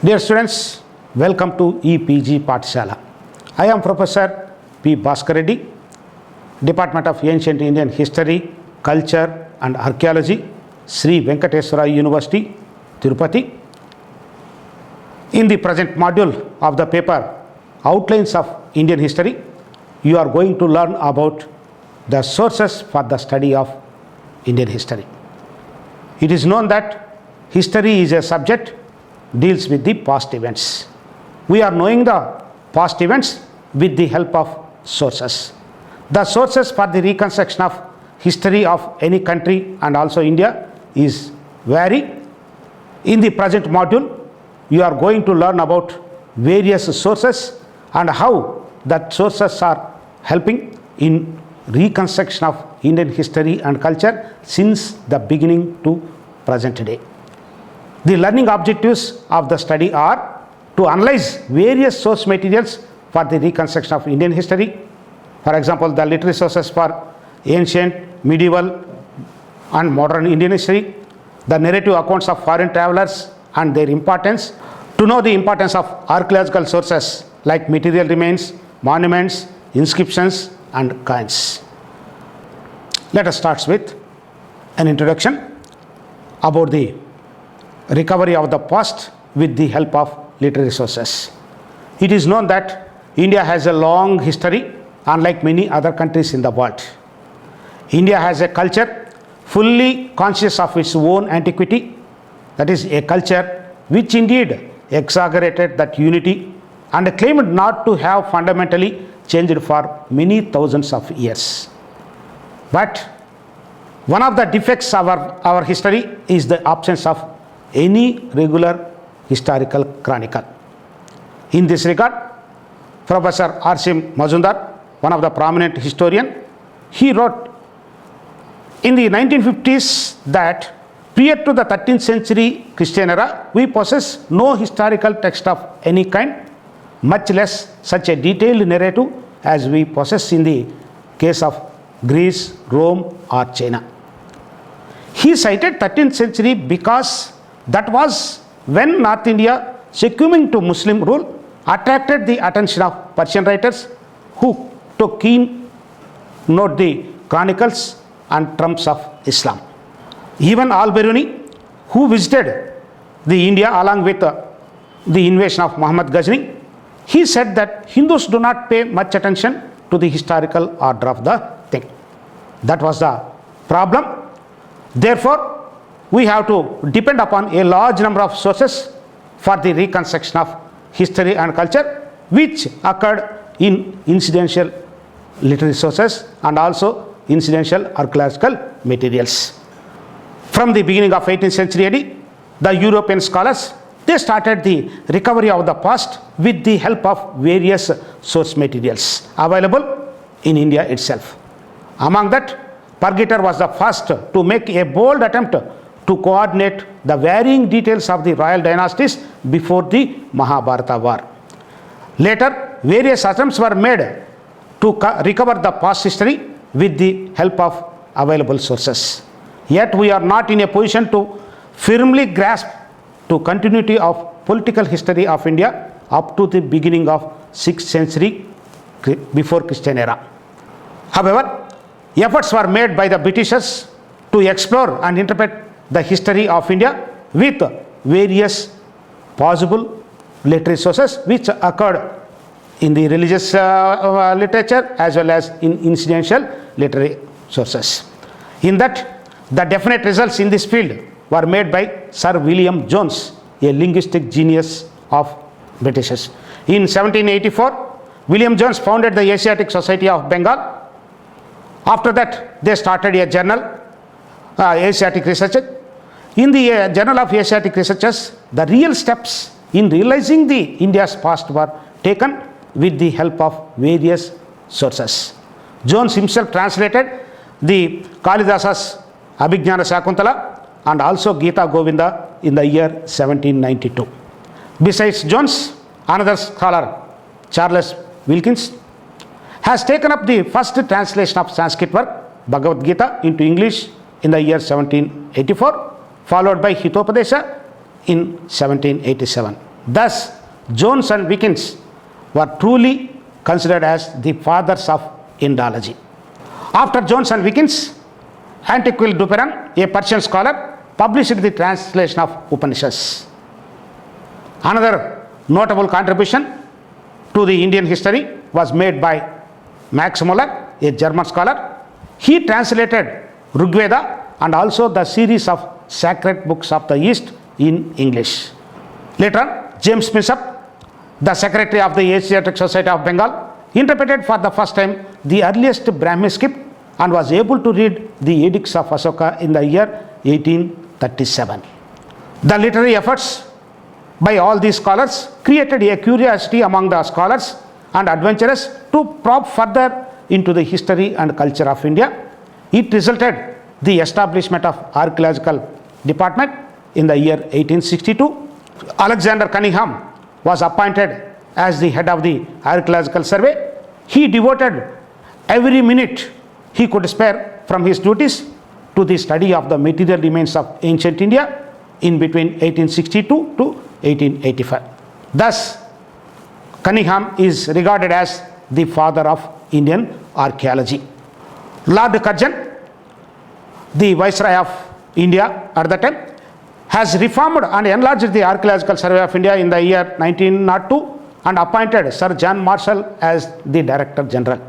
Dear students, welcome to EPG Pathshala. I am Professor P. Bhaskar Reddy, Department of Ancient Indian History, Culture and Archaeology, Sri Venkateswara University, Tirupati. In the present module of the paper Outlines of Indian History, you are going to learn about the sources for the study of Indian history. It is known that history is a subject deals with the past events. We are knowing the past events with the help of sources. The sources for the reconstruction of history of any country and also India is vary. In the present module, you are going to learn about various sources and how that sources are helping in reconstruction of Indian history and culture since the beginning to present day. The learning objectives of the study are to analyze various source materials for the reconstruction of Indian history. For example, the literary sources for ancient, medieval and modern Indian history, the narrative accounts of foreign travelers and their importance, to know the importance of archaeological sources like material remains, monuments, inscriptions and coins. Let us start with an introduction about the recovery of the past with the help of literary sources. It is known that India has a long history, unlike many other countries in the world. India has a culture fully conscious of its own antiquity, that is, a culture which indeed exaggerated that unity and claimed not to have fundamentally changed for many thousands of years. But one of the defects of our history is the absence of any regular historical chronicle. In this regard, Professor R.C. Majumdar, one of the prominent historian, he wrote in the 1950s that prior to the 13th century Christian era, we possess no historical text of any kind, much less such a detailed narrative as we possess in the case of Greece, Rome or China. He cited 13th century because that was when North India, succumbing to Muslim rule, attracted the attention of Persian writers who took keen note the chronicles and trumps of Islam. Even Al-Biruni, who visited the India along with the invasion of Muhammad Ghazni, he said that Hindus do not pay much attention to the historical order of the thing. That was the problem. Therefore, we have to depend upon a large number of sources for the reconstruction of history and culture, which occurred in incidental literary sources and also incidental archaeological materials. From the beginning of 18th century AD, the European scholars, they started the recovery of the past with the help of various source materials available in India itself. Among that, Purgator was the first to make a bold attempt to coordinate the varying details of the royal dynasties before the Mahabharata war. Later, various attempts were made to recover the past history with the help of available sources. Yet we are not in a position to firmly grasp the continuity of political history of India up to the beginning of 6th century before Christian era. However, efforts were made by the Britishers to explore and interpret the history of India with various possible literary sources which occurred in the religious literature as well as in incidental literary sources. In that, the definite results in this field were made by Sir William Jones, a linguistic genius of Britishers. In 1784, William Jones founded the Asiatic Society of Bengal. After that, they started a journal, Asiatic Research. In the Journal of Asiatic Researches, the real steps in realizing the India's past were taken with the help of various sources. Jones himself translated the Kalidasa's Abhignana Shakuntala and also Gita Govinda in the year 1792. Besides Jones, another scholar, Charles Wilkins, has taken up the first translation of Sanskrit work, Bhagavad Gita, into English in the year 1784, followed by Hitopadesha in 1787. Thus, Jones and Wickens were truly considered as the fathers of Indology. After Jones and Wickens, Antiquil Duperan, a Persian scholar, published the translation of Upanishads. Another notable contribution to the Indian history was made by Max Muller, a German scholar. He translated Rigveda and also the series of sacred books of the East in English. Later on, James Bishop, the secretary of the Asiatic Society of Bengal, interpreted for the first time the earliest Brahmi script and was able to read the edicts of Asoka in the year 1837. The literary efforts by all these scholars created a curiosity among the scholars and adventurers to probe further into the history and culture of India. It resulted the establishment of archaeological department in the year 1862. Alexander Cunningham was appointed as the head of the archaeological survey. He devoted every minute he could spare from his duties to the study of the material remains of ancient India in between 1862 to 1885. Thus, Cunningham is regarded as the father of Indian archaeology. Lord Curzon, the Viceroy of India at the time, has reformed and enlarged the Archaeological Survey of India in the year 1902 and appointed Sir John Marshall as the Director General.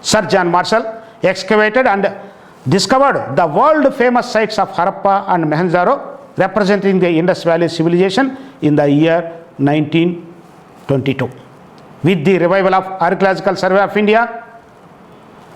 Sir John Marshall excavated and discovered the world-famous sites of Harappa and Mohenjo-daro, representing the Indus Valley civilization in the year 1922. With the revival of Archaeological Survey of India,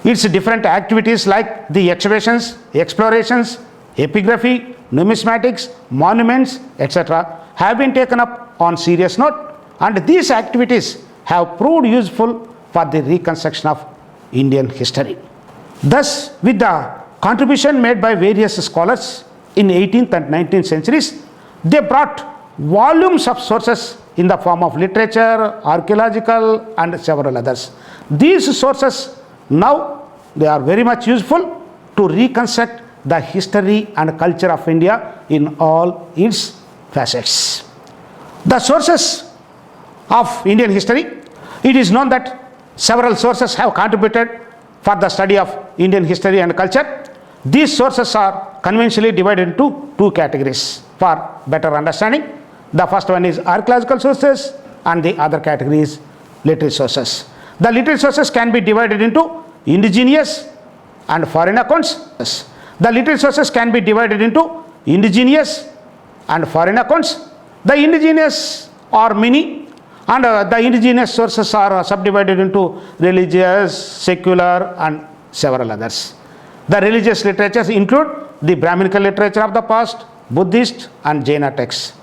its different activities like the excavations, explorations, epigraphy, numismatics, monuments, etc. have been taken up on serious note, and these activities have proved useful for the reconstruction of Indian history. Thus, with the contribution made by various scholars in 18th and 19th centuries, they brought volumes of sources in the form of literature, archaeological, and several others. These sources now they are very much useful to reconstruct the history and culture of India in all its facets. The sources of Indian history, it is known that several sources have contributed for the study of Indian history and culture. These sources are conventionally divided into two categories for better understanding. The first one is archaeological sources and the other category is literary sources. The literary sources can be divided into indigenous and foreign accounts. The literary sources can be divided into indigenous and foreign accounts. The indigenous are many, and the indigenous sources are subdivided into religious, secular, and several others. The religious literatures include the Brahminical literature of the past, Buddhist, and Jaina texts.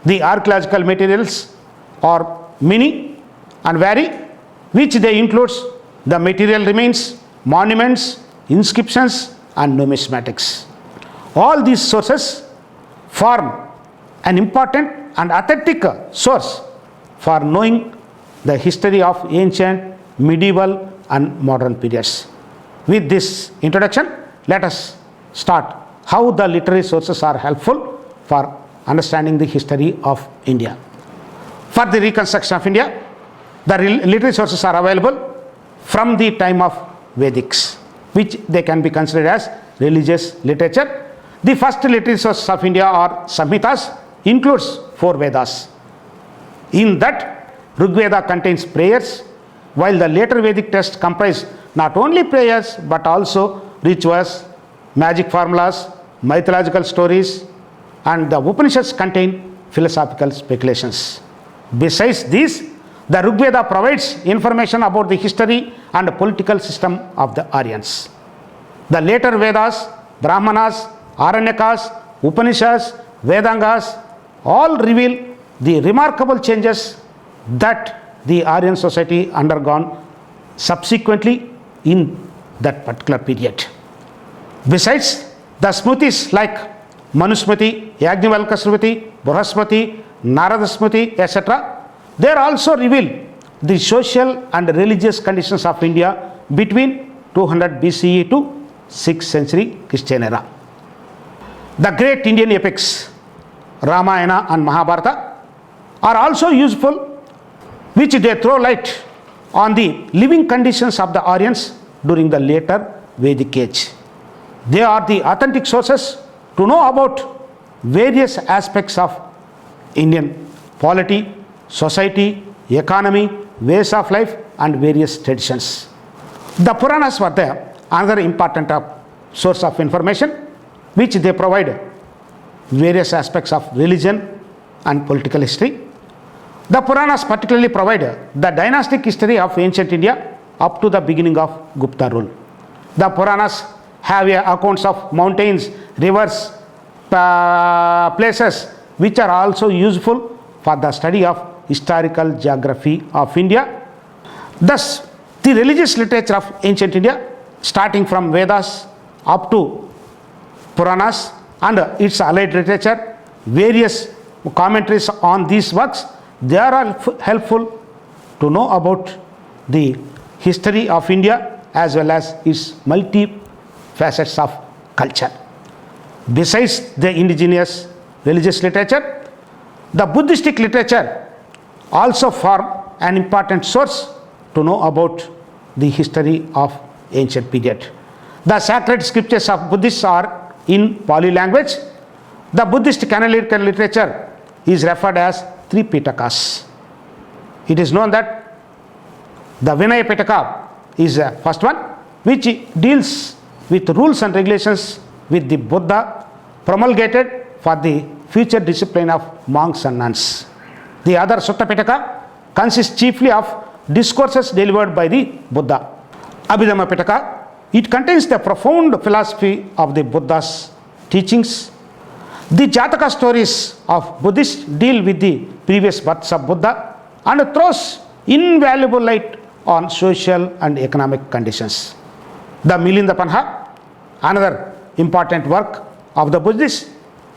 The archaeological materials are many and vary, which they includes the material remains, monuments, inscriptions, and numismatics. All these sources form an important and authentic source for knowing the history of ancient, medieval, and modern periods. With this introduction, let us start how the literary sources are helpful for understanding the history of India. For the reconstruction of India, the literary sources are available from the time of Vedics, which they can be considered as religious literature. The first literary sources of India are Samhitas, includes 4 Vedas. In that, Rigveda contains prayers, while the later Vedic texts comprise not only prayers but also rituals, magic formulas, mythological stories, and the Upanishads contain philosophical speculations. Besides these, the Rigveda provides information about the history and political system of the Aryans. The later Vedas, Brahmanas, Aranyakas, Upanishads, Vedangas all reveal the remarkable changes that the Aryan society undergone subsequently in that particular period. Besides, the Smritis like Manusmriti, Yajnavalkya Smriti, Brihaspati, Narada Smriti, etc., they also reveal the social and religious conditions of India between 200 BCE to 6th century Christian era. The great Indian epics, Ramayana and Mahabharata, are also useful, which they throw light on the living conditions of the Aryans during the later Vedic age. They are the authentic sources to know about various aspects of Indian polity, society, economy, ways of life, and various traditions. The Puranas were there, another important source of information, which they provide various aspects of religion and political history. The Puranas particularly provide the dynastic history of ancient India up to the beginning of Gupta rule. The Puranas have accounts of mountains, rivers, places which are also useful for the study of historical geography of India. Thus, the religious literature of ancient India, starting from Vedas up to Puranas and its allied literature, various commentaries on these works, they are all helpful to know about the history of India as well as its multi-facets of culture. Besides the indigenous religious literature, the Buddhistic literature also form an important source to know about the history of ancient period. The sacred scriptures of Buddhists are in Pali language. The Buddhist canonical literature is referred as three Pitakas. It is known that the Vinaya Pitaka is the first one, which deals with rules and regulations with the Buddha promulgated for the future discipline of monks and nuns. The other Sutta Pitaka consists chiefly of discourses delivered by the Buddha. Abhidhamma Pitaka, it contains the profound philosophy of the Buddha's teachings. The Jataka stories of Buddhists deal with the previous births of Buddha and throws invaluable light on social and economic conditions. The Milinda Panha, another important work of the Buddhists,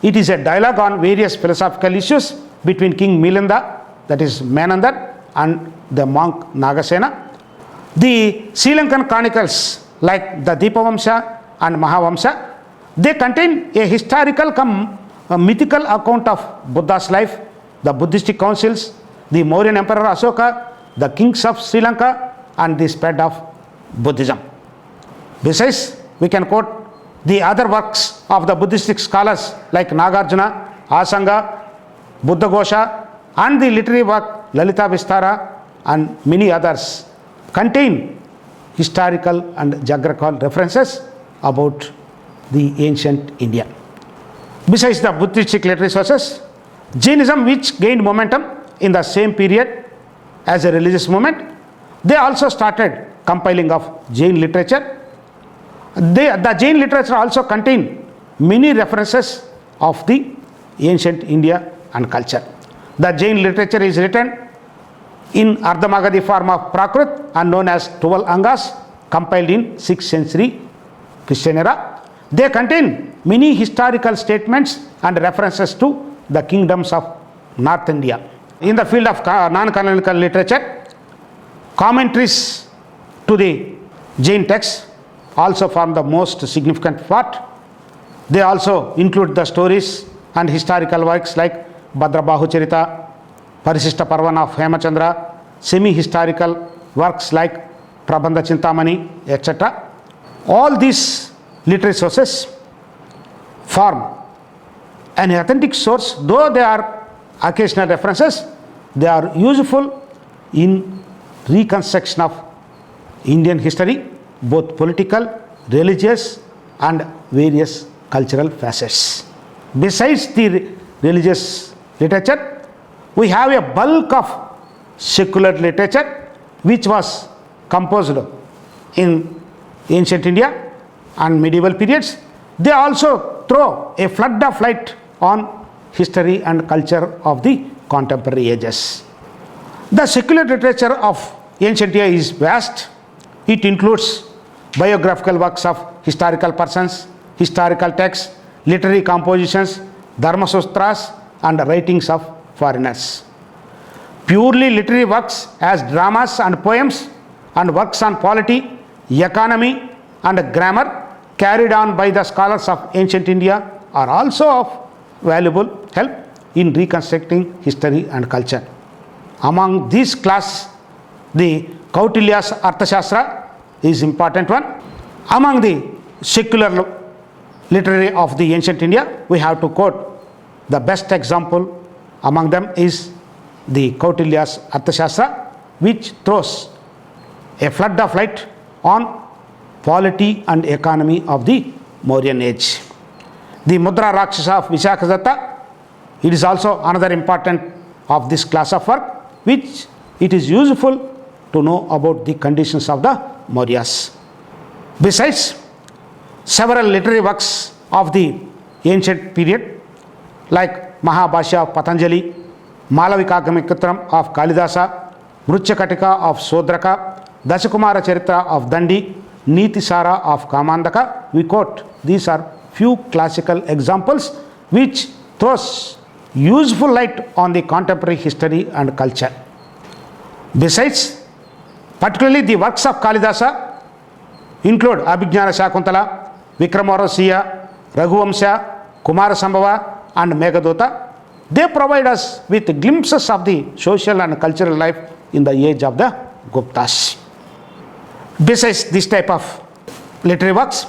it is a dialogue on various philosophical issues between King Milinda, that is Menandar, and the monk Nagasena. The Sri Lankan chronicles like the Deepavamsa and Mahavamsa, they contain a historical a mythical account of Buddha's life, the Buddhistic councils, the Mauryan Emperor Asoka, the kings of Sri Lanka, and the spread of Buddhism. Besides, we can quote the other works of the Buddhistic scholars like Nagarjuna, Asanga, Buddhaghosa, and the literary work Lalita Vistara and many others contain historical and geographical references about the ancient India. Besides the Buddhistic literary sources, Jainism, which gained momentum in the same period as a religious movement, they also started compiling of Jain literature. The Jain literature also contain many references of the ancient India and culture. The Jain literature is written in Ardhamagadi form of Prakrit and known as 12 Angas, compiled in 6th century Christian era. They contain many historical statements and references to the kingdoms of North India. In the field of non-canonical literature, commentaries to the Jain texts also form the most significant part. They also include the stories and historical works like Bhadrabahu Charita, Parisishta Parvana of Hemachandra, semi-historical works like Prabandha Chintamani, etc. All these literary sources form an authentic source, though they are occasional references, they are useful in reconstruction of Indian history, both political, religious, and various cultural facets. Besides the religious literature, we have a bulk of secular literature which was composed in ancient India and medieval periods. They also throw a flood of light on history and culture of the contemporary ages. The secular literature of ancient India is vast. It includes biographical works of historical persons, historical texts, literary compositions, dharma sutras, and writings of foreigners. Purely literary works as dramas and poems and works on polity, economy, and grammar carried on by the scholars of ancient India are also of valuable help. in reconstructing history and culture. Among these class, the Kautilya's Arthashastra is important one. Among the secular literary of the ancient India, we have to quote the best example among them is the Kautilya's Arthashastra, which throws a flood of light on polity and economy of the Mauryan age. The Mudra Rakshasa of Vishakadatta, it is also another important of this class of work, which it is useful to know about the conditions of the Mauryas. Besides, several literary works of the ancient period like Mahabhashya of Patanjali, Malavikagamikutram of Kalidasa, Mruchakatika of Sodraka, Dashakumara Charitra of Dandi, Nitisara of Kamandaka, we quote. These are few classical examples which throws useful light on the contemporary history and culture. Besides, particularly the works of Kalidasa include Abhijnana Shakuntala, Vikramarasiya, Raghuvamsha, Kumarasambhava and Meghaduta. They provide us with glimpses of the social and cultural life in the age of the Guptas. Besides this type of literary works,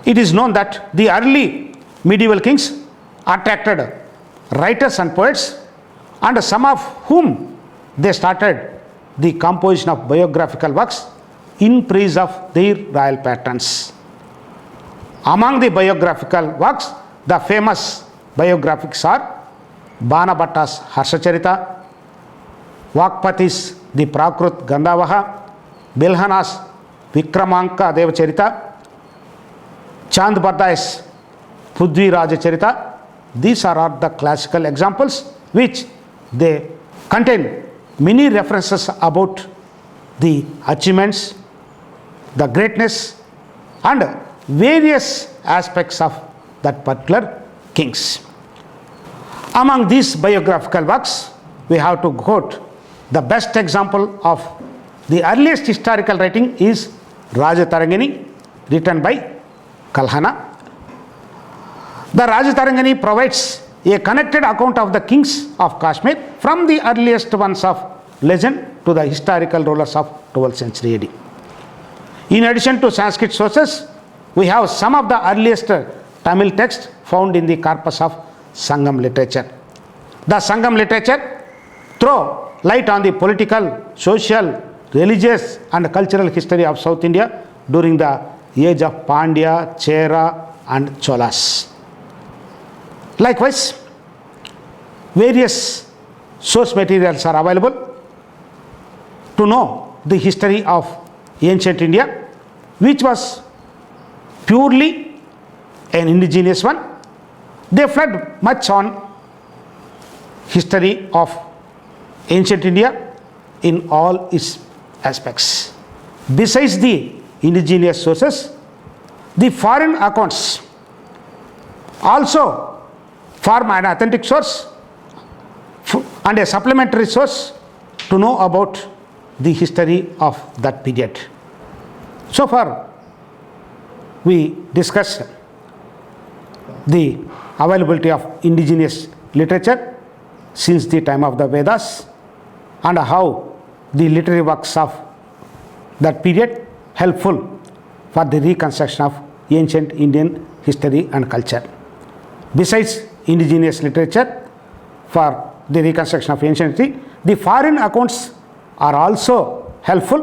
it is known that the early medieval kings attracted writers and poets, and some of whom they started the composition of biographical works in praise of their royal patrons. Among the biographical works, the famous biographics are Banabhatta's Harshacharita, Vakpati's the Prakrut Gandhavaha, Bilhana's Vikramanka Devacharita, Chand Bardai's Pudvi Rajacharita. These are all the classical examples which they contain many references about the achievements, the greatness and various aspects of that particular kings. Among these biographical works, we have to quote the best example of the earliest historical writing is Rajatarangini, written by Kalhana. The Rajatarangini provides a connected account of the kings of Kashmir from the earliest ones of legend to the historical rulers of 12th century AD. In addition to Sanskrit sources, we have some of the earliest Tamil texts found in the corpus of Sangam literature. The Sangam literature throw light on the political, social, religious and cultural history of South India during the age of Pandya, Chera and Cholas. Likewise, various source materials are available to know the history of ancient India, which was purely an indigenous one. They flood much on history of ancient India in all its aspects. Besides the indigenous sources, the foreign accounts also form an authentic source and a supplementary source to know about the history of that period. So far, we discussed the availability of indigenous literature since the time of the Vedas and how the literary works of that period helpful for the reconstruction of ancient Indian history and culture. Besides indigenous literature for the reconstruction of ancient history, the foreign accounts are also helpful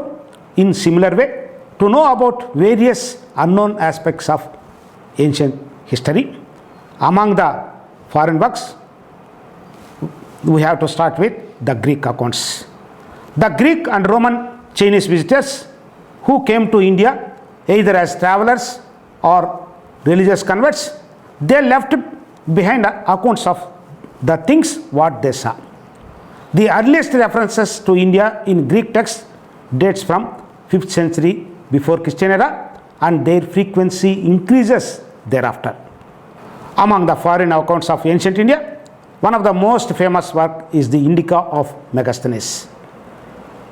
in similar way to know about various unknown aspects of ancient history. Among the foreign works, we have to start with the Greek accounts. The Greek and Roman Chinese visitors who came to India either as travelers or religious converts, they left behind accounts of the things what they saw. The earliest references to India in Greek texts dates from 5th century before Christian era, and their frequency increases thereafter. Among the foreign accounts of ancient India, one of the most famous work is the Indica of Megasthenes.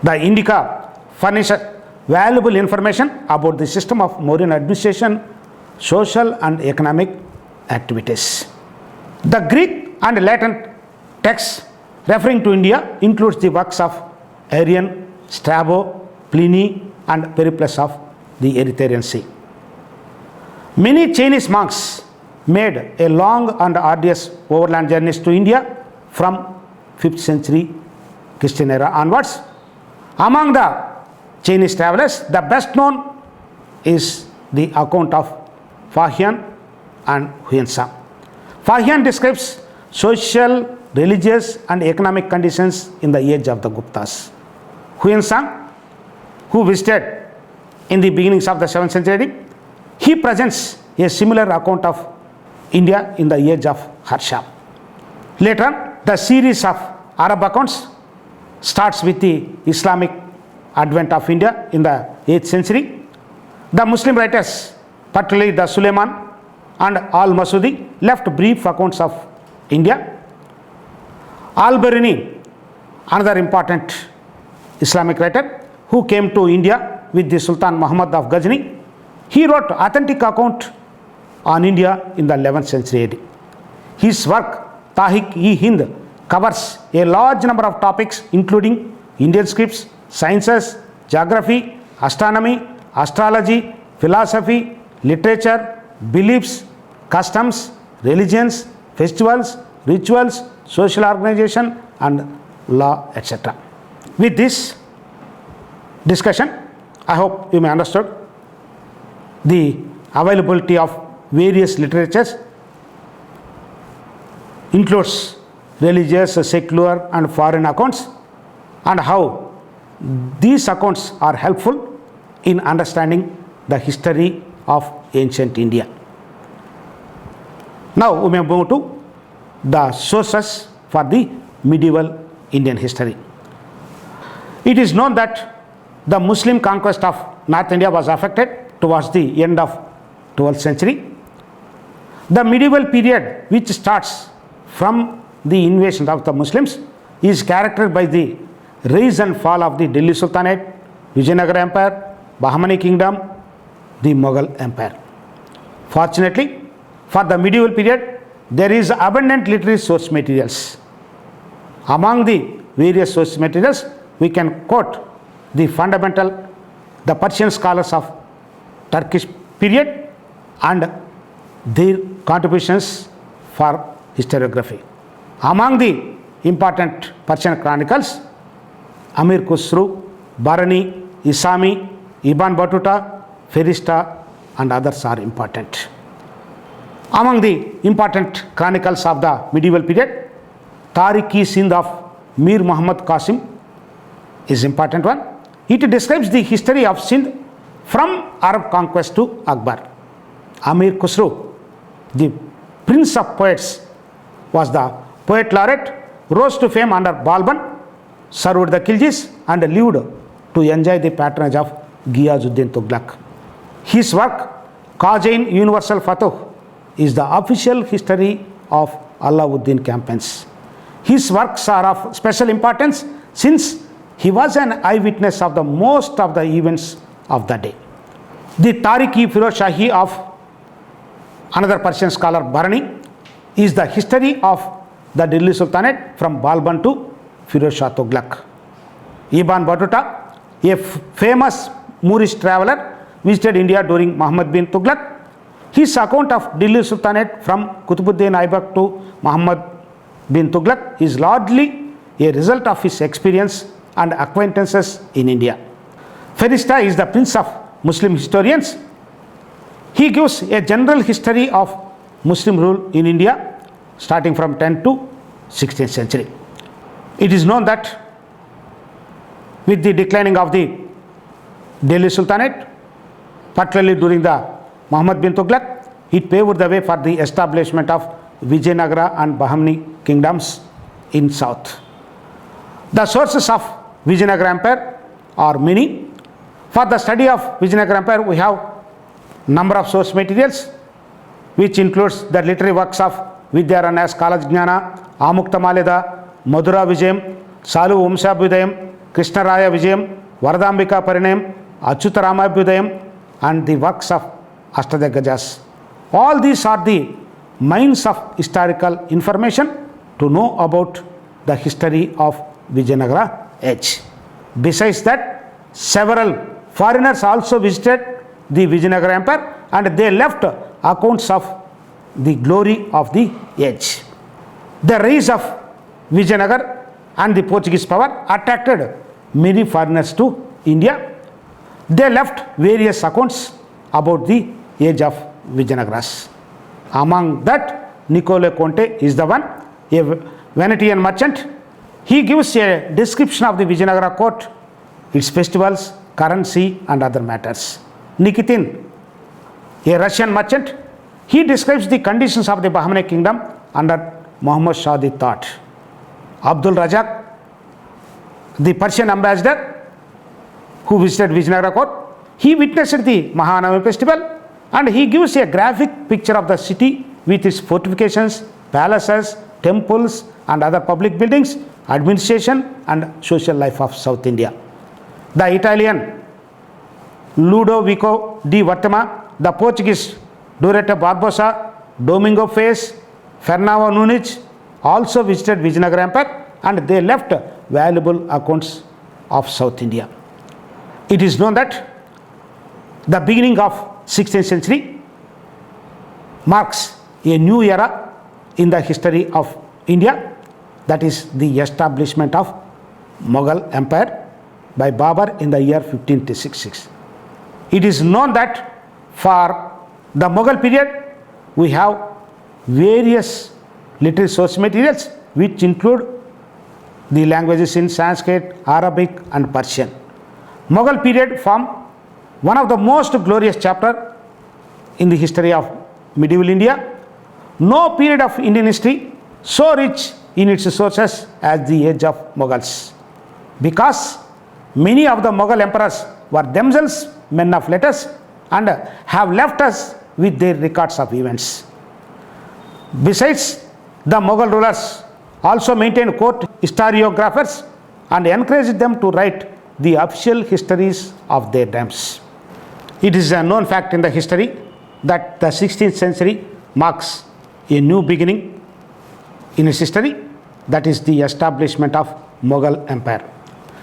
The Indica furnishes valuable information about the system of Mauryan administration, social and economic activities. The Greek and latent texts referring to India includes the works of Arrian, Strabo, Pliny, and Periplus of the Erythraean Sea. Many Chinese monks made a long and arduous overland journeys to India from 5th century Christian era onwards. Among the Chinese travelers, the best known is the account of Fahian and Huinsang. Fahian describes social, religious, and economic conditions in the age of the Guptas. Huinsang, who visited in the beginnings of the 7th century, he presents a similar account of India in the age of Harsha. Later, the series of Arab accounts starts with the Islamic advent of India in the 8th century. The Muslim writers, particularly the Suleiman and Al-Masudi, left brief accounts of India. Al-Biruni, another important Islamic writer who came to India with the Sultan Muhammad of Ghazni, he wrote authentic account on India in the 11th century AD. His work Tarikh-e-Hind covers a large number of topics including Indian scripts, sciences, geography, astronomy, astrology, philosophy, literature, beliefs, customs, religions, festivals, rituals, social organization, and law, etc. With this discussion, I hope you may understood the availability of various literatures includes religious, secular, and foreign accounts, and how these accounts are helpful in understanding the history of ancient India. Now we may move to the sources for the medieval Indian history. It is known that the Muslim conquest of North India was affected towards the end of 12th century. The medieval period, which starts from the invasion of the Muslims, is characterized by the rise and fall of the Delhi Sultanate, Vijayanagara Empire, Bahmani Kingdom, the Mughal Empire. Fortunately, for the medieval period, there is abundant literary source materials. Among the various source materials, we can quote the Persian scholars of Turkish period and their contributions for historiography. Among the important Persian chronicles, Amir Khusru, Barani, Isami, Ibn Battuta, Ferista, and others are important. Among the important chronicles of the medieval period, Tarikh-e-Sind of Mir Muhammad Qasim is important one. It describes the history of Sindh from Arab conquest to Akbar. Amir Khusru, the prince of poets, was the poet laureate, rose to fame under Balban, served the Khiljis, and lived to enjoy the patronage of Ghiyazuddin Tughlaq. His work, Qajain Universal Fatah, is the official history of Alauddin campaigns. His works are of special importance since he was an eyewitness of the most of the events of the day. The Tarikh-e-Firoz Shahi of another Persian scholar Barani is the history of the Delhi Sultanate from Balban to Firoz Shah Tughlaq. Ibn Battuta, a famous Moorish traveler, visited India during Muhammad bin Tughlaq. His account of Delhi Sultanate from Qutbuddin Aibak to Muhammad bin Tughlaq is largely a result of his experience and acquaintances in India. Ferista is the prince of Muslim historians. He gives a general history of Muslim rule in India starting from 10th to 16th century. It is known that with the declining of the Delhi Sultanate, particularly during the Muhammad bin Tughlaq, it paved the way for the establishment of Vijayanagara and Bahmani kingdoms in south. The sources of Vijayanagara Empire are many. For the study of Vijayanagara Empire, we have number of source materials, which includes the literary works of Vidyaranya Kalajnana, Amuktamalida, Madhura Vijayam, Salu Vamshabhyudayam, Krishnaraya Vijayam, Varadambika Parinayam, Achyutaramabyudayam, and the works of Ashtadhyagas. All these are the mines of historical information to know about the history of Vijayanagara age. Besides that, several foreigners also visited the Vijayanagara Empire and they left accounts of the glory of the age. The rise of Vijayanagara and the Portuguese power attracted many foreigners to India. They left various accounts about the age of Vijayanagaras. Among that, Nicolo Conte is the one, a Venetian merchant. He gives a description of the Vijayanagara court, its festivals, currency and other matters. Nikitin, a Russian merchant, he describes the conditions of the Bahmani kingdom under Muhammad Shah III. Abdul Razak, the Persian ambassador who visited Vijayanagara court, he witnessed the Mahanavami festival and he gives a graphic picture of the city with its fortifications, palaces, temples and other public buildings, administration and social life of South India. The Italian Ludovico di Vartama, the Portuguese Doreta Barbosa, Domingo Faes, Fernando Nunes also visited Vijayanagara Empire and they left valuable accounts of South India. It is known that the beginning of 16th century marks a new era in the history of India, that is the establishment of Mughal Empire by Babur in the year 1566. It is known that for the Mughal period we have various literary source materials which include the languages in Sanskrit, Arabic and Persian. Mughal period form one of the most glorious chapter in the history of medieval India. No period of Indian history so rich in its sources as the age of Mughals, because many of the Mughal emperors were themselves men of letters and have left us with their records of events. Besides, the Mughal rulers also maintained court historiographers and encouraged them to write the official histories of their times. It is a known fact in the history that the 16th century marks a new beginning in its history, that is the establishment of Mughal Empire.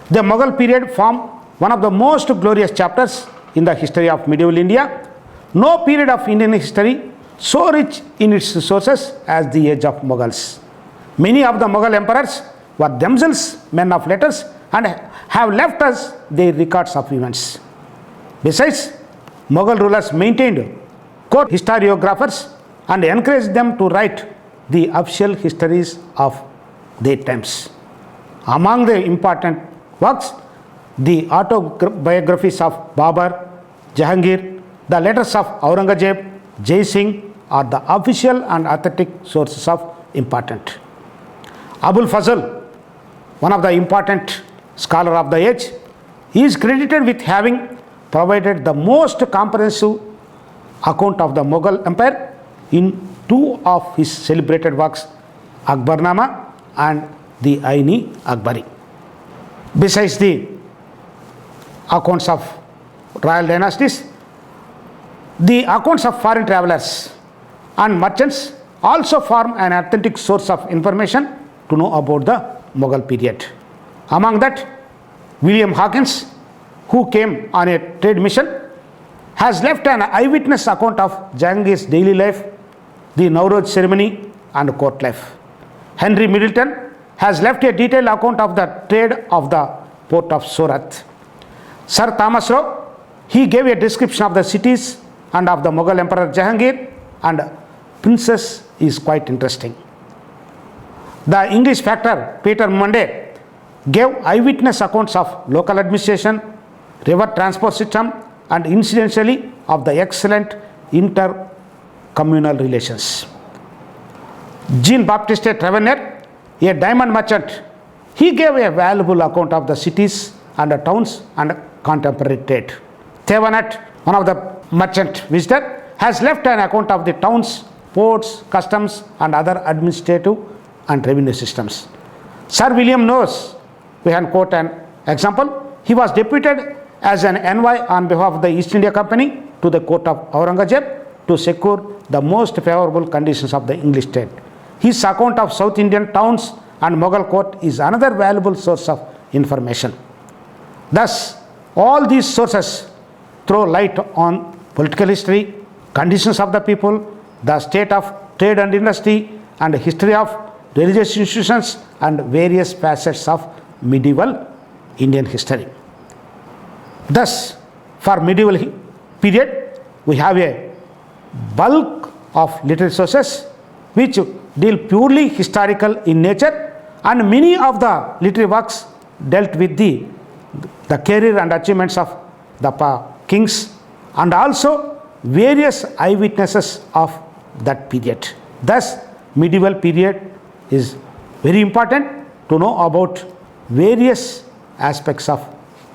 The Mughal period formed one of the most glorious chapters in the history of medieval India. No period of Indian history so rich in its sources as the age of Mughals. Many of the Mughal emperors were themselves men of letters and have left us their records of events. Besides, Mughal rulers maintained court historiographers and encouraged them to write the official histories of their times. Among the important works, the autobiographies of Babur, Jahangir, the letters of Aurangzeb, Jai Singh are the official and authentic sources of important. Abul Fazl, one of the important scholar of the age, he is credited with having provided the most comprehensive account of the Mughal Empire in two of his celebrated works, Akbarnama and the Aini Akbari. Besides the accounts of royal dynasties, the accounts of foreign travelers and merchants also form an authentic source of information to know about the Mughal period. Among that, William Hawkins, who came on a trade mission, has left an eyewitness account of Jahangir's daily life, the Nowroz ceremony and court life. Henry Middleton has left a detailed account of the trade of the port of Surat. Sir Thomas Roe, he gave a description of the cities and of the Mughal Emperor Jahangir and princess is quite interesting. The English factor Peter Munday gave eyewitness accounts of local administration, river transport system and incidentally of the excellent inter-communal relations. Jean-Baptiste Tavernier, a diamond merchant, he gave a valuable account of the cities and the towns and contemporary trade. Thevenot, one of the merchant visitor, has left an account of the towns, ports, customs and other administrative and revenue systems. Sir William Knowles, we can quote an example. He was deputed as an envoy on behalf of the East India Company to the court of Aurangzeb to secure the most favorable conditions of the English trade. His account of South Indian towns and Mughal court is another valuable source of information. Thus, all these sources throw light on political history, conditions of the people, the state of trade and industry, and history of religious institutions and various facets of medieval Indian history. Thus, for medieval period, we have a bulk of literary sources which deal purely historical in nature, and many of the literary works dealt with the career and achievements of the kings and also various eyewitnesses of that period. Thus, medieval period is very important to know about various aspects of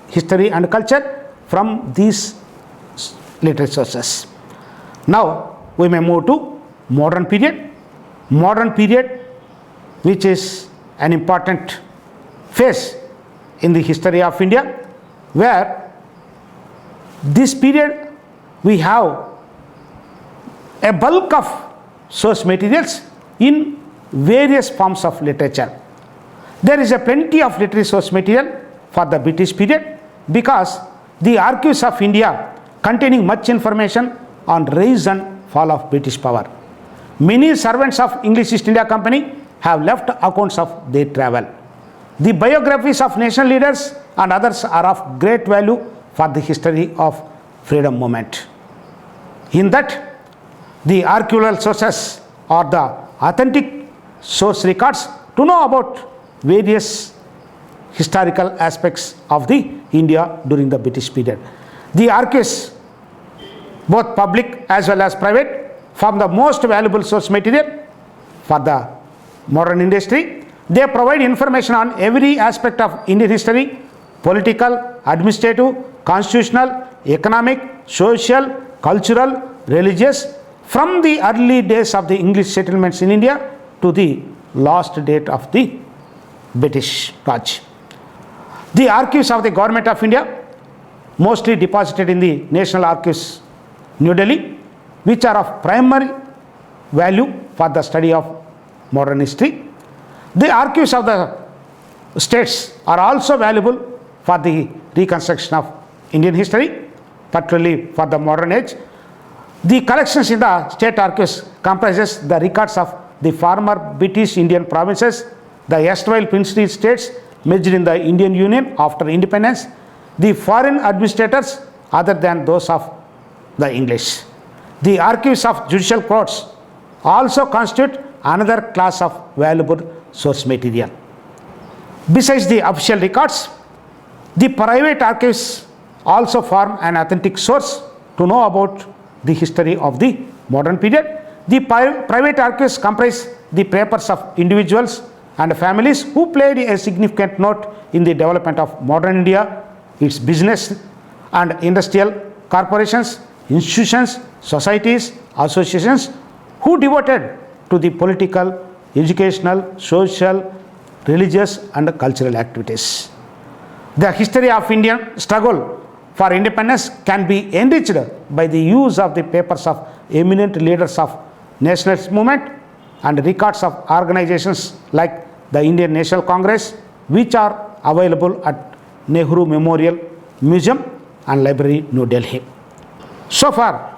history and culture from these literary sources. Now, we may move to modern period. Modern period, which is an important phase in the history of India, where this period we have a bulk of source materials in various forms of literature. There is a plenty of literary source material for the British period because the archives of India containing much information on rise and fall of British power. Many servants of English East India Company have left accounts of their travel. The biographies of national leaders and others are of great value for the history of freedom movement. In that, the archaeological sources are the authentic source records to know about various historical aspects of the India during the British period. The archives, both public as well as private, form the most valuable source material for the modern industry. They provide information on every aspect of Indian history, political, administrative, constitutional, economic, social, cultural, religious, from the early days of the English settlements in India to the last date of the British Raj. The archives of the Government of India, mostly deposited in the National Archives, New Delhi, which are of primary value for the study of modern history. The archives of the states are also valuable for the reconstruction of Indian history, particularly for the modern age. The collections in the state archives comprises the records of the former British Indian provinces, the erstwhile princely states merged in the Indian Union after independence, the foreign administrators other than those of the English. The archives of judicial courts also constitute another class of valuable source material. Besides the official records, the private archives also form an authentic source to know about the history of the modern period. The private archives comprise the papers of individuals and families who played a significant note in the development of modern India, its business and industrial corporations, institutions, societies, associations who devoted to the political, educational, social, religious and cultural activities. The history of Indian struggle for independence can be enriched by the use of the papers of eminent leaders of nationalist movement and records of organizations like the Indian National Congress, which are available at Nehru Memorial Museum and Library, New Delhi. So far,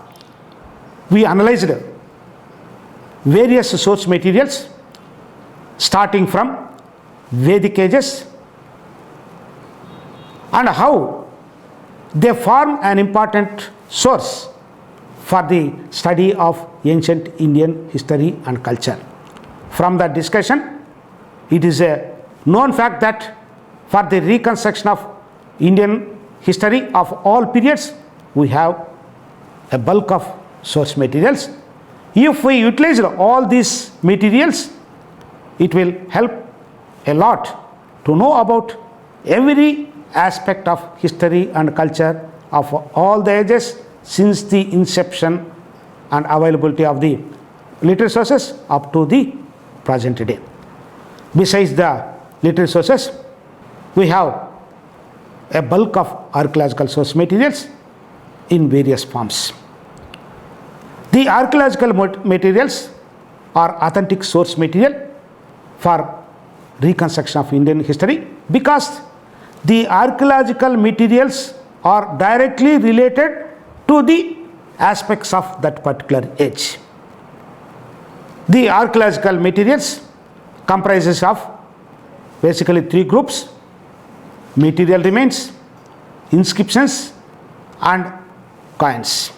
we analyzed various source materials starting from Vedic ages and how they form an important source for the study of ancient Indian history and culture. From that discussion, it is a known fact that for the reconstruction of Indian history of all periods, we have a bulk of source materials. If we utilize all these materials, it will help a lot to know about every aspect of history and culture of all the ages since the inception and availability of the literary sources up to the present day. Besides the literary sources, we have a bulk of archaeological source materials in various forms. The archaeological materials or authentic source material for reconstruction of Indian history, because the archaeological materials are directly related to the aspects of that particular age. The archaeological materials comprises of basically three groups: material remains, inscriptions, and coins.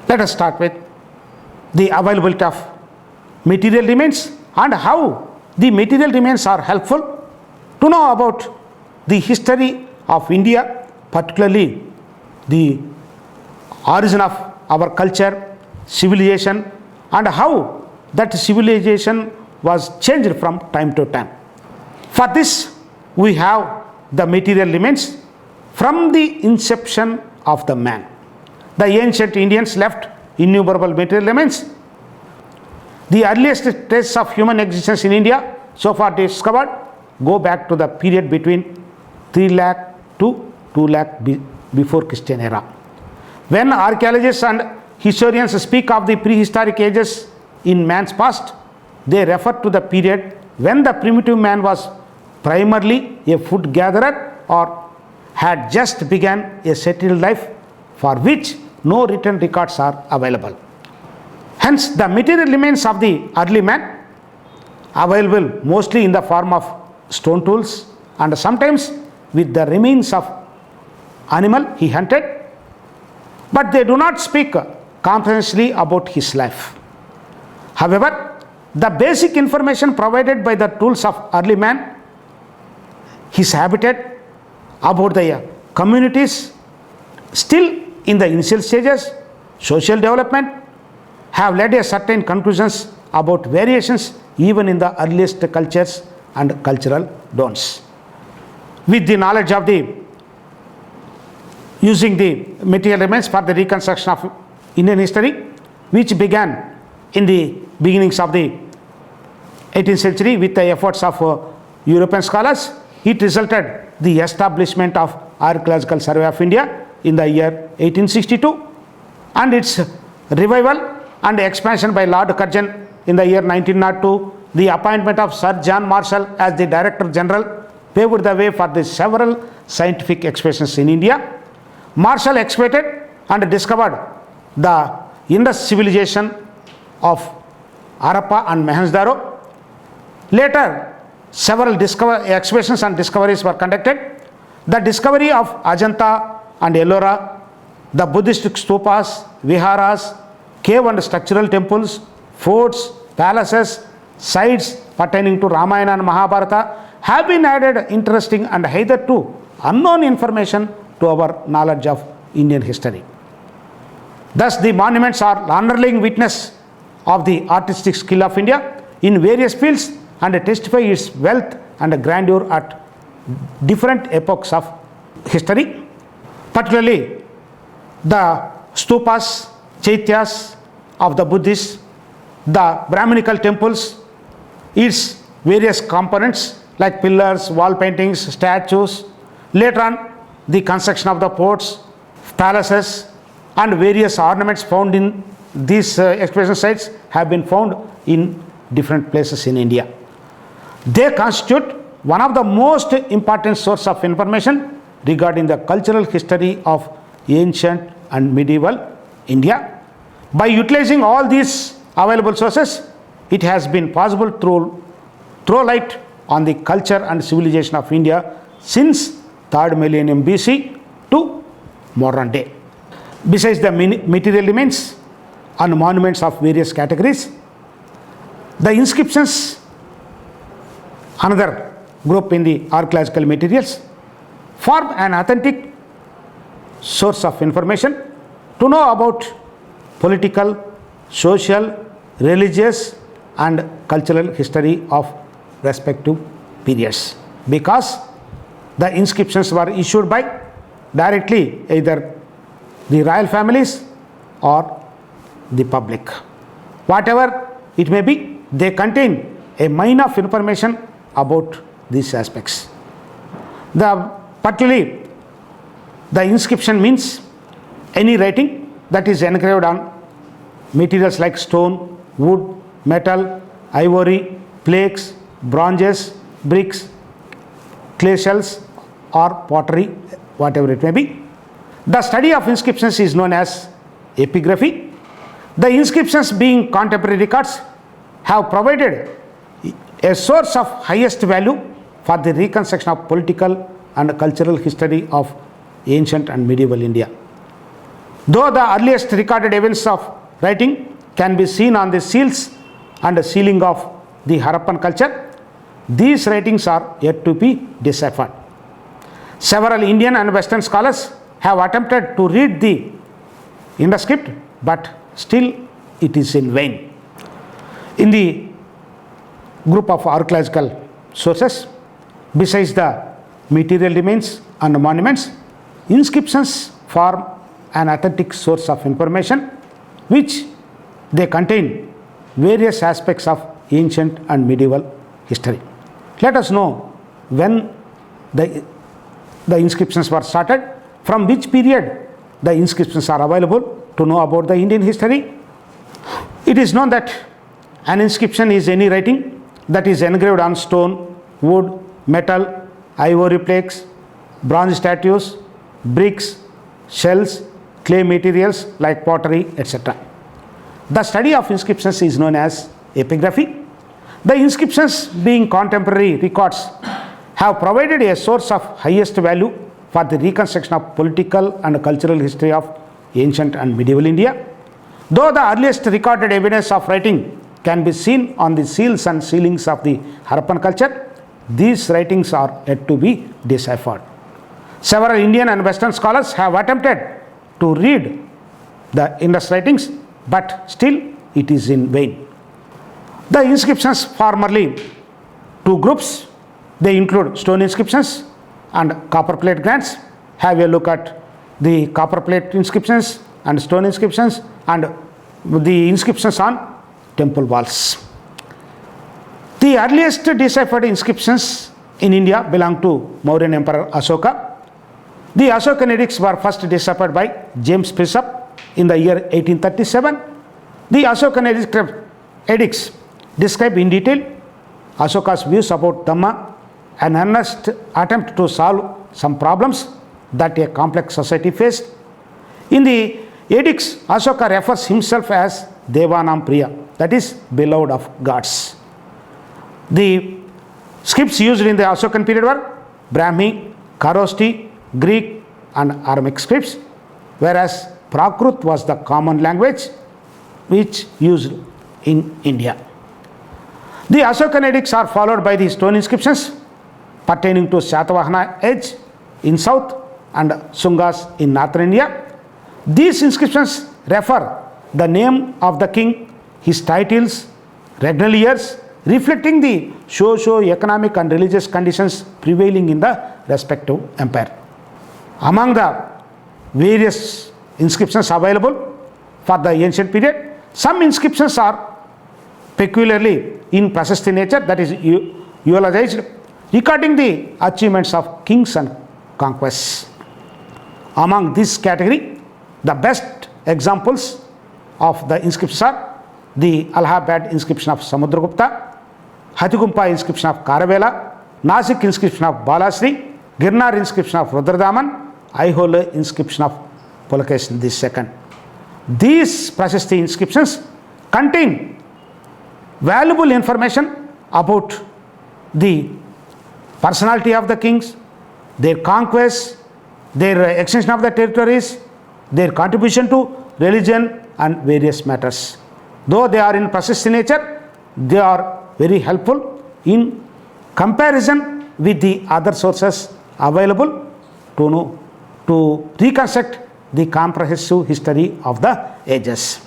Let us start with the availability of material remains and how the material remains are helpful to know about the history of India, particularly the origin of our culture, civilization, and how that civilization was changed from time to time. For this, we have the material remains from the inception of the man. The ancient Indians left innumerable material remains. The earliest traces of human existence in India so far discovered go back to the period between 3 lakh to 2 lakh before Christian era. When archaeologists and historians speak of the prehistoric ages in man's past, they refer to the period when the primitive man was primarily a food gatherer or had just begun a settled life for which no written records are available. Hence, the material remains of the early man, available mostly in the form of stone tools and sometimes with the remains of animal he hunted, but they do not speak comprehensively about his life. However, the basic information provided by the tools of early man, his habitat, about the communities still in the initial stages, social development, have led to certain conclusions about variations even in the earliest cultures and cultural dawns. With the knowledge of using the material remains for the reconstruction of Indian history, which began in the beginnings of the 18th century with the efforts of European scholars, it resulted the establishment of Archaeological Survey of India in the year 1862 and its revival and expansion by Lord Curzon in the year 1902. The appointment of Sir John Marshall as the Director General paved the way for the several scientific expeditions in India. Marshall excavated and discovered the Indus civilization of Harappa and Mohenjo-daro. Later, several excavations and discoveries were conducted. The discovery of Ajanta and Ellora, the Buddhist stupas, viharas, cave and structural temples, forts, palaces, sites pertaining to Ramayana and Mahabharata have been added interesting and hitherto unknown information to our knowledge of Indian history. Thus, the monuments are underlying witness of the artistic skill of India in various fields and testify its wealth and grandeur at different epochs of history. Particularly, the stupas, chaityas of the Buddhists, the Brahminical temples, its various components like pillars, wall paintings, statues. Later on, the construction of the forts, palaces, and various ornaments found in these excavation sites have been found in different places in India. They constitute one of the most important sources of information regarding the cultural history of ancient and medieval India. By utilizing all these available sources, it has been possible to throw light on the culture and civilization of India since 3rd millennium BC to modern day. Besides the material remains and monuments of various categories, the inscriptions, another group in the archaeological materials, form an authentic source of information to know about political, social, religious, and cultural history of respective periods, because the inscriptions were issued by directly either the royal families or the public. Whatever it may be, they contain a mine of information about these aspects. Particularly, the inscription means any writing that is engraved on materials like stone, wood, metal, ivory, plaques, bronzes, bricks, clay shells, or pottery, whatever it may be. The study of inscriptions is known as epigraphy. The inscriptions, being contemporary records, have provided a source of highest value for the reconstruction of political and cultural history of ancient and medieval India. Though the earliest recorded evidence of writing can be seen on the seals and sealing of the Harappan culture, these writings are yet to be deciphered. Several Indian and Western scholars have attempted to read the Indus script, but still it is in vain. In the group of archaeological sources, besides the material remains and monuments, inscriptions form an authentic source of information which they contain various aspects of ancient and medieval history. Let us know when the inscriptions were started, from which period the inscriptions are available to know about the Indian history. It is known that an inscription is any writing that is engraved on stone, wood, metal, ivory plaques, bronze statues, bricks, shells, clay materials like pottery, etc. The study of inscriptions is known as epigraphy. The inscriptions, being contemporary records, have provided a source of highest value for the reconstruction of political and cultural history of ancient and medieval India. Though the earliest recorded evidence of writing can be seen on the seals and sealings of the Harappan culture, these writings are yet to be deciphered. Several Indian and Western scholars have attempted to read the Indus writings, but still it is in vain. The inscriptions formerly two groups. They include stone inscriptions and copper plate grants. Have a look at the copper plate inscriptions and stone inscriptions and the inscriptions on temple walls. The earliest deciphered inscriptions in India belong to Mauryan Emperor Ashoka. The Ashokan edicts were first deciphered by James Bishop in the year 1837. The Ashokan edicts describe in detail Ashoka's views about Dhamma, an earnest attempt to solve some problems that a complex society faced. In the edicts, Ashoka refers himself as Devanam Priya, that is, beloved of gods. The scripts used in the Ashokan period were Brahmi, Kharoshthi, Greek, and Aramaic scripts, whereas Prakrit was the common language which used in India. The Ashokan edicts are followed by the stone inscriptions pertaining to Satavahana age in south and Sungas in northern India. These inscriptions refer the name of the king, his titles, regnal years, reflecting the socio-economic and religious conditions prevailing in the respective empire. Among the various inscriptions available for the ancient period, some inscriptions are peculiarly in Prashasti nature, that is eulogized, recording the achievements of kings and conquests. Among this category, the best examples of the inscriptions are the Allahabad inscription of Samudragupta, Hathigumpha inscription of Karavela, Nasik inscription of Balasri, Girnar inscription of Rudradaman, Aihole inscription of Pulakesin II. These Prashasti inscriptions contain valuable information about the personality of the kings, their conquests, their extension of the territories, their contribution to religion and various matters. Though they are in Prashasti nature, they are very helpful in comparison with the other sources available to reconstruct the comprehensive history of the ages.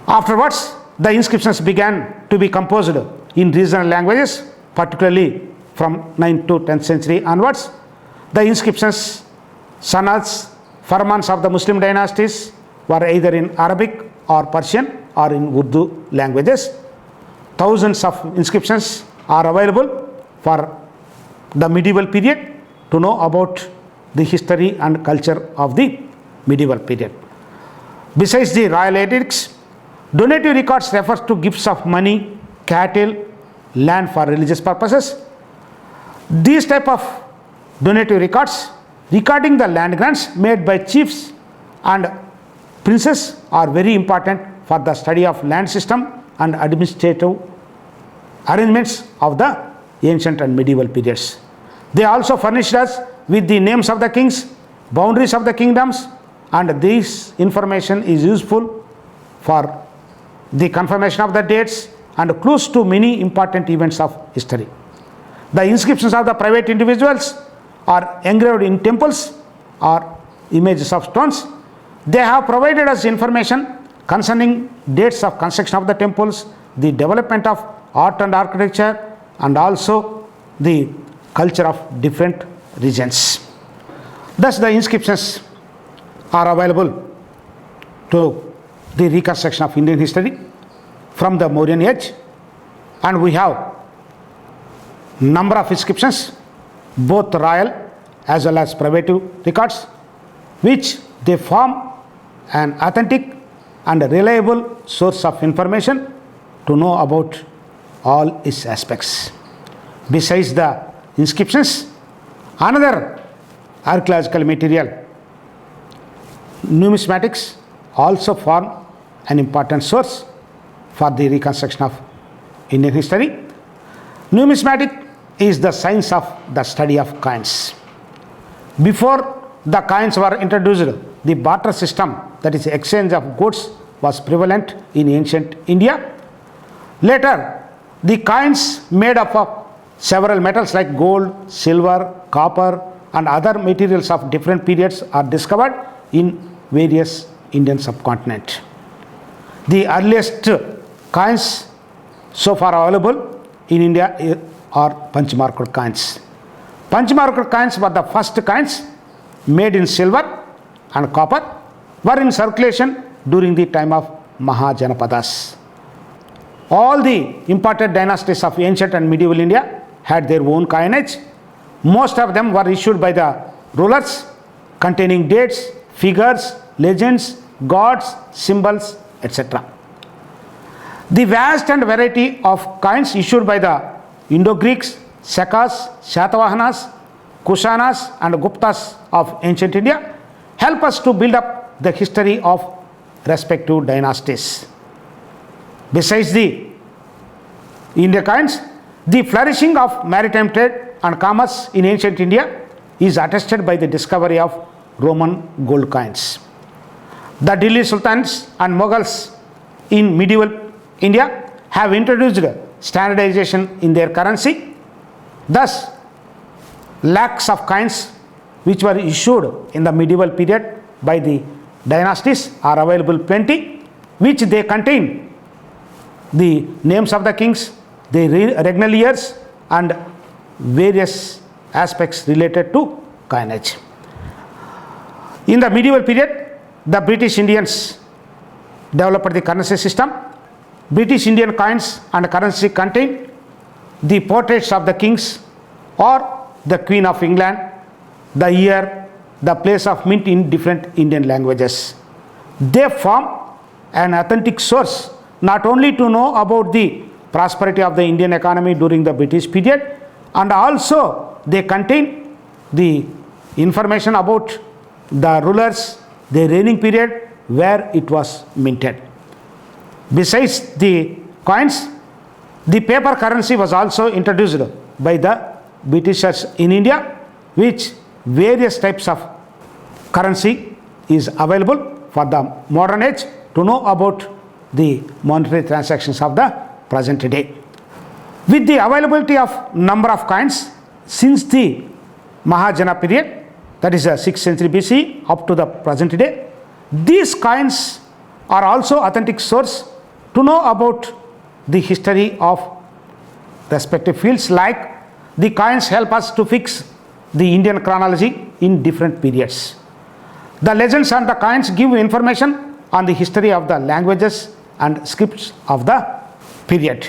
Afterwards, the inscriptions began to be composed in regional languages, particularly from 9th to 10th century onwards. The inscriptions, sanads, farmans of the Muslim dynasties were either in Arabic or Persian or in Urdu languages. Thousands of inscriptions are available for the medieval period to know about the history and culture of the medieval period. Besides the royal edicts, Donative records refers to gifts of money, cattle, land for religious purposes. These type of donative records recording the land grants made by chiefs and princes are very important for the study of land system and administrative arrangements of the ancient and medieval periods. They also furnished us with the names of the kings, boundaries of the kingdoms, and this information is useful for the confirmation of the dates and clues to many important events of history. The inscriptions of the private individuals are engraved in temples or images of stones. They have provided us information concerning dates of construction of the temples, the development of art and architecture, and also the culture of different regions. Thus, the inscriptions are available to the reconstruction of Indian history from the Mauryan age, and we have number of inscriptions, both royal as well as private records, which they form an authentic and reliable source of information to know about all its aspects. Besides the inscriptions, another archaeological material, numismatics, also form an important source for the reconstruction of Indian history. Numismatic is the science of the study of coins. Before the coins were introduced, the barter system, that is exchange of goods, was prevalent in ancient India. Later, the coins made up of several metals like gold, silver, copper, and other materials of different periods are discovered in various Indian subcontinent. The earliest coins so far available in India are Panchmarked coins. Panchmarked coins were the first coins made in silver and copper, were in circulation during the time of Mahajanapadas. All the important dynasties of ancient and medieval India had their own coinage. Most of them were issued by the rulers, containing dates, figures, legends, gods, symbols, etc. The vast and variety of coins issued by the Indo-Greeks, Shakas, Shatavahanas, Kushanas, and Guptas of ancient India help us to build up the history of respective dynasties. Besides the Indian coins, the flourishing of maritime trade and commerce in ancient India is attested by the discovery of Roman gold coins. The Delhi Sultans and Mughals in medieval India have introduced standardization in their currency. Thus, lakhs of coins which were issued in the medieval period by the dynasties are available plenty, which they contain the names of the kings, the regnal years, and various aspects related to coinage. In the medieval period, the British Indians developed the currency system. British Indian coins and currency contain the portraits of the kings or the Queen of England, the year, the place of mint in different Indian languages. They form an authentic source not only to know about the prosperity of the Indian economy during the British period, and also they contain the information about the rulers, their reigning period, where it was minted. Besides the coins, the paper currency was also introduced by the Britishers in India, which various types of currency is available for the modern age to know about the monetary transactions of the present day. With the availability of number of coins since the Mahajana period, that is the 6th century BC up to the present day, these coins are also authentic source to know about the history of respective fields. Like the coins help us to fix the Indian chronology in different periods. The legends and the coins give information on the history of the languages and scripts of the period.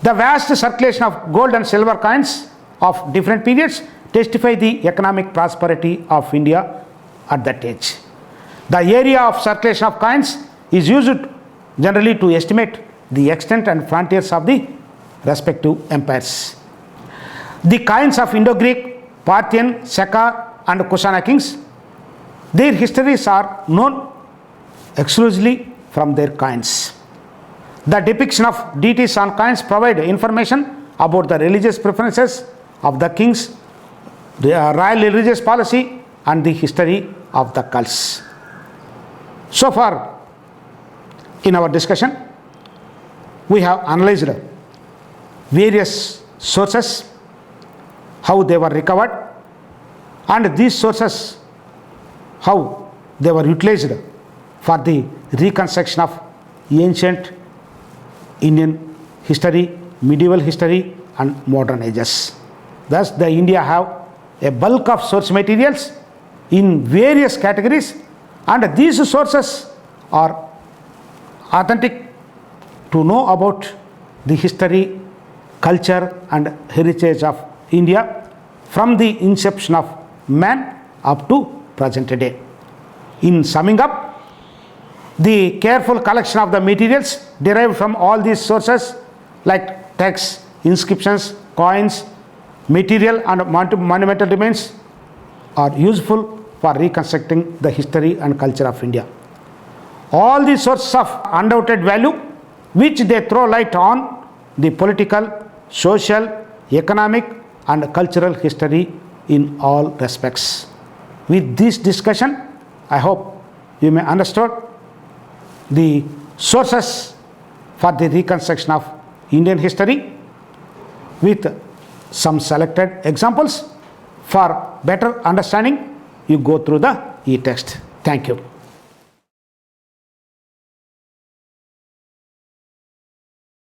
The vast circulation of gold and silver coins of different periods testify the economic prosperity of India at that age. The area of circulation of coins is used generally to estimate the extent and frontiers of the respective empires. The coins of Indo-Greek, Parthian, Shaka and Kushana kings, their histories are known exclusively from their coins. The depiction of deities on coins provide information about the religious preferences of the kings, the royal religious policy and the history of the cults. So far in our discussion, we have analyzed various sources, how they were recovered, and these sources, how they were utilized for the reconstruction of ancient Indian history, medieval history and modern ages. Thus, the India have a bulk of source materials in various categories, and these sources are authentic to know about the history, culture and heritage of India from the inception of man up to present day. In summing up, the careful collection of the materials derived from all these sources like texts, inscriptions, coins, material and monumental remains are useful for reconstructing the history and culture of India. All these sources of undoubted value which they throw light on the political, social, economic and cultural history in all respects. With this discussion, I hope you may understand the sources for the reconstruction of Indian history with some selected examples. For better understanding, you go through the e-text. Thank you.